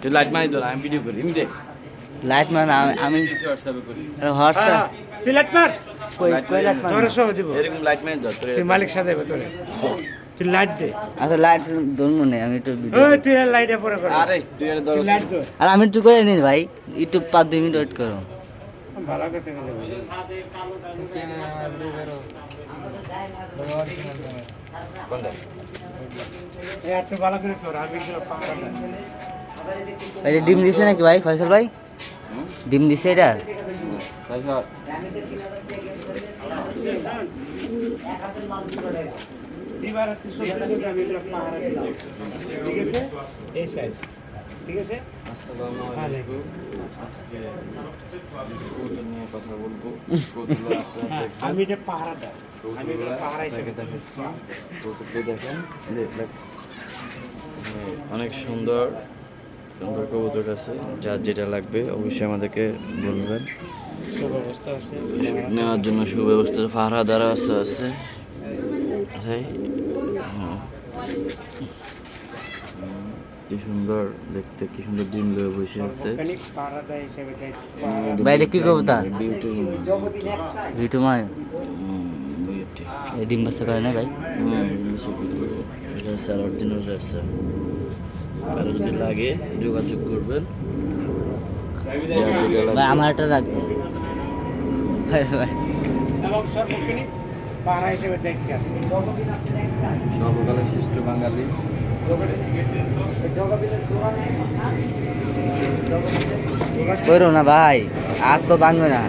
তুই লাইট মারি ধর আমি ভিডিও করি এমনি লাইট মান আমি হোয়াটসঅ্যাপে করি হোয়াটসঅ্যাপ তুই লাইট মার কই লাইট মান তোরে সহ দিব এরকম লাইট মারি ধর তোর তুই মালিক সাজাইবে তোরে তুই লাইট দে আচ্ছা লাইট ধরবো না আমি একটু ভিডিও ওই তুই লাইটে পরে কর আরে তুই এর ধর তুই লাইট দে আর আমি একটু করে নিন ভাই একটু 5-2 মিনিট ওয়েট করো ভালো করতে গেলে কোনটা এই একটু ভালো করে কর আমি কি পারা না এটা ডিম দিছে নাকি ভাই ফয়সাল ভাই ডিম দিছে এটা তাইছা দিবার তুই সব করে আমি এটা পারা দিলাম ঠিক আছে এই সাইজ ঠিক আছে আসসালামু আলাইকুম আজকে কবুতর নিয়ে কথা বলবো কবুতরগুলো আপনারা হ্যাঁ, দেখবেন আমি এটা পাহারা দাও আমি এটা পাহারা হিসেবে দেখাচ্ছি কবুতরগুলো দেখেন অনেক সুন্দর সুন্দর কবুতর আছে যার যেটা লাগবে অবশ্যই আমাদেরকে বলবেন সুব্যবস্থা আছে নেওয়ার জন্য সুব্যবস্থা পাহারা দ্বারা আছে তাই কি সুন্দর দেখতে কি সুন্দর ডিম লয়ে বসে আছে খানিক পাহারা দেয় হিসেবে ভাই এটা কি কবুতর বিউটি ভিটু মাই এই ডিম বাচ্চা করে না ভাই এটা স্যার অরিজিনাল আছে কারো যদি লাগে যোগাযোগ করবেন যার যেটা ভাই লাগবে আমার একটা লাগবে ভাই ভাই এবং সর্বক্ষণিক পাহারা হিসেবে দেখতে আসে সর্বকালের শ্রেষ্ঠ বাঙালি করো না ভাই আর তো ভাঙবে না